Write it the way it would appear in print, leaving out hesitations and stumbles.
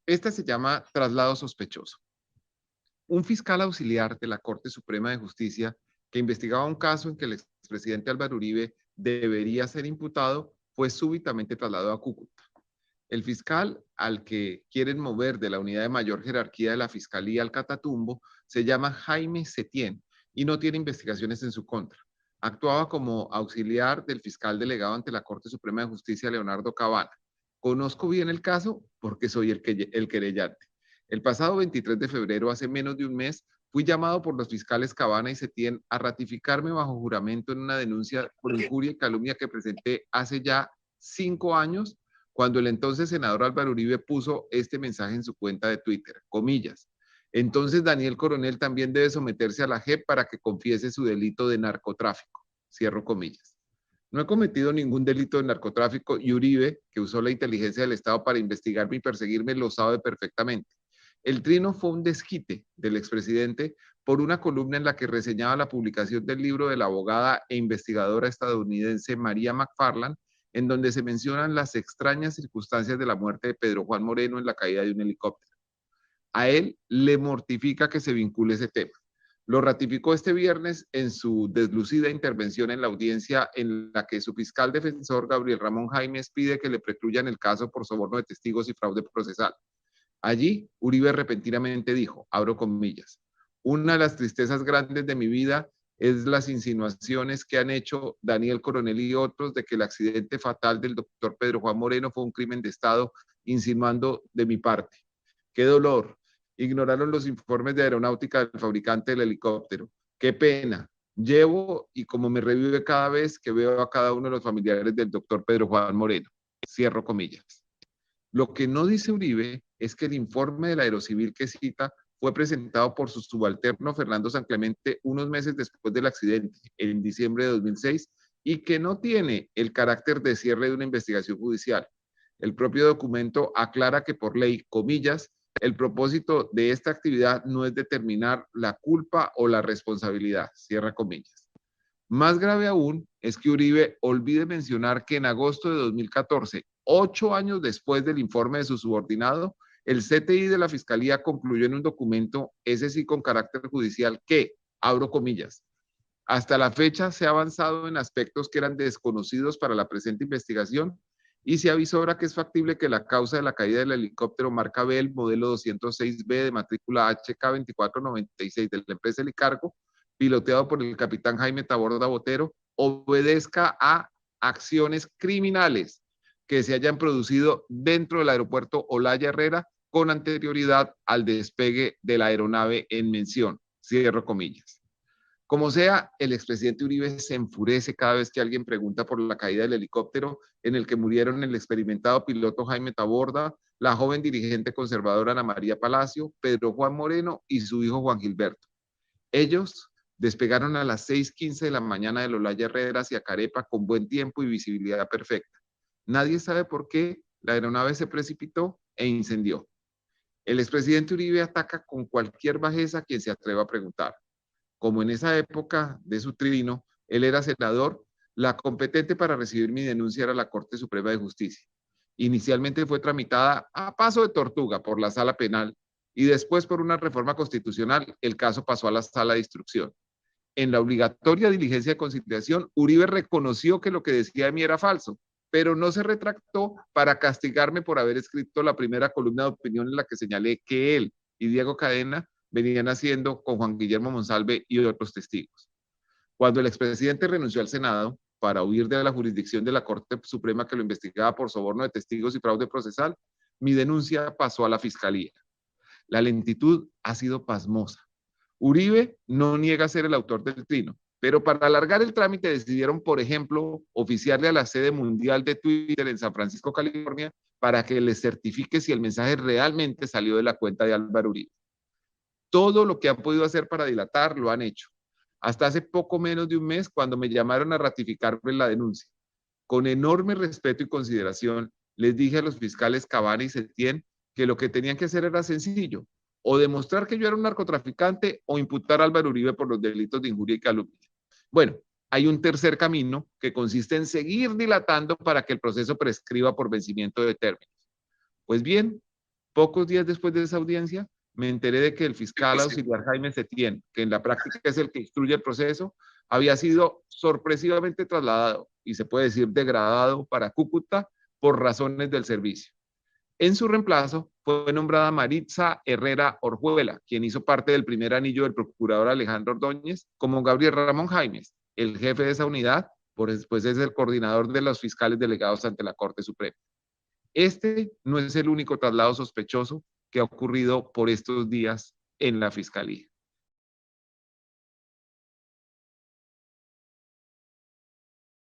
Esta se llama traslado sospechoso. Un fiscal auxiliar de la Corte Suprema de Justicia que investigaba un caso en que el expresidente Álvaro Uribe debería ser imputado fue súbitamente trasladado a Cúcuta. El fiscal al que quieren mover de la unidad de mayor jerarquía de la Fiscalía al Catatumbo se llama Jaime Setién y no tiene investigaciones en su contra. Actuaba como auxiliar del fiscal delegado ante la Corte Suprema de Justicia, Leonardo Cabana. Conozco bien el caso porque soy el querellante. El pasado 23 de febrero, hace menos de un mes, fui llamado por los fiscales Cabana y Setién a ratificarme bajo juramento en una denuncia por injuria y calumnia que presenté hace ya 5 años, cuando el entonces senador Álvaro Uribe puso este mensaje en su cuenta de Twitter, comillas. Entonces Daniel Coronel también debe someterse a la JEP para que confiese su delito de narcotráfico. Cierro comillas. No he cometido ningún delito de narcotráfico y Uribe, que usó la inteligencia del Estado para investigarme y perseguirme, lo sabe perfectamente. El trino fue un desquite del expresidente por una columna en la que reseñaba la publicación del libro de la abogada e investigadora estadounidense María McFarland, en donde se mencionan las extrañas circunstancias de la muerte de Pedro Juan Moreno en la caída de un helicóptero. A él le mortifica que se vincule ese tema. Lo ratificó este viernes en su deslucida intervención en la audiencia en la que su fiscal defensor, Gabriel Ramón Jaimes, pide que le precluyan el caso por soborno de testigos y fraude procesal. Allí, Uribe repentinamente dijo, abro comillas, una de las tristezas grandes de mi vida es las insinuaciones que han hecho Daniel Coronel y otros de que el accidente fatal del doctor Pedro Juan Moreno fue un crimen de Estado, insinuando de mi parte. Qué dolor. Ignoraron los informes de aeronáutica del fabricante del helicóptero. Qué pena. Llevo y como me revive cada vez que veo a cada uno de los familiares del doctor Pedro Juan Moreno. Cierro comillas. Lo que no dice Uribe es que el informe del Aerocivil que cita fue presentado por su subalterno Fernando San Clemente unos meses después del accidente, en diciembre de 2006, y que no tiene el carácter de cierre de una investigación judicial. El propio documento aclara que por ley, comillas, el propósito de esta actividad no es determinar la culpa o la responsabilidad, cierra comillas. Más grave aún es que Uribe olvide mencionar que en agosto de 2014, 8 años después del informe de su subordinado, el CTI de la Fiscalía concluyó en un documento, ese sí con carácter judicial, que, abro comillas, hasta la fecha se ha avanzado en aspectos que eran desconocidos para la presente investigación y se avisora que es factible que la causa de la caída del helicóptero marca Bell modelo 206B de matrícula HK2496 de la empresa Helicargo, piloteado por el capitán Jaime Taborda Botero, obedezca a acciones criminales que se hayan producido dentro del aeropuerto Olaya Herrera con anterioridad al despegue de la aeronave en mención. Cierro comillas. Como sea, el expresidente Uribe se enfurece cada vez que alguien pregunta por la caída del helicóptero en el que murieron el experimentado piloto Jaime Taborda, la joven dirigente conservadora Ana María Palacio, Pedro Juan Moreno y su hijo Juan Gilberto. Ellos despegaron a las 6:15 de la mañana de Olaya Herrera hacia Carepa con buen tiempo y visibilidad perfecta. Nadie sabe por qué la aeronave se precipitó e incendió. El expresidente Uribe ataca con cualquier bajeza a quien se atreva a preguntar. Como en esa época de su trino, él era senador, la competente para recibir mi denuncia era la Corte Suprema de Justicia. Inicialmente fue tramitada a paso de tortuga por la sala penal y después por una reforma constitucional, el caso pasó a la sala de instrucción. En la obligatoria diligencia de conciliación, Uribe reconoció que lo que decía de mí era falso, pero no se retractó para castigarme por haber escrito la primera columna de opinión en la que señalé que él y Diego Cadena venían haciendo con Juan Guillermo Monsalve y otros testigos. Cuando el expresidente renunció al Senado para huir de la jurisdicción de la Corte Suprema que lo investigaba por soborno de testigos y fraude procesal, mi denuncia pasó a la Fiscalía. La lentitud ha sido pasmosa. Uribe no niega ser el autor del trino, pero para alargar el trámite decidieron, por ejemplo, oficiarle a la sede mundial de Twitter en San Francisco, California, para que les certifique si el mensaje realmente salió de la cuenta de Álvaro Uribe. Todo lo que han podido hacer para dilatar lo han hecho. Hasta hace poco menos de un mes, cuando me llamaron a ratificarme la denuncia. Con enorme respeto y consideración, les dije a los fiscales Cabana y Setién que lo que tenían que hacer era sencillo, o demostrar que yo era un narcotraficante o imputar a Álvaro Uribe por los delitos de injuria y calumnia. Bueno, hay un tercer camino que consiste en seguir dilatando para que el proceso prescriba por vencimiento de términos. Pues bien, Pocos días después de esa audiencia, me enteré de que el fiscal auxiliar Jaime Setién, que en la práctica es el que instruye el proceso, había sido sorpresivamente trasladado y se puede decir degradado para Cúcuta por razones del servicio. En su reemplazo fue nombrada Maritza Herrera Orjuela, quien hizo parte del primer anillo del procurador Alejandro Ordóñez, como Gabriel Ramón Jaimes, el jefe de esa unidad, por después es el coordinador de los fiscales delegados ante la Corte Suprema. Este no es el único traslado sospechoso que ha ocurrido por estos días en la Fiscalía.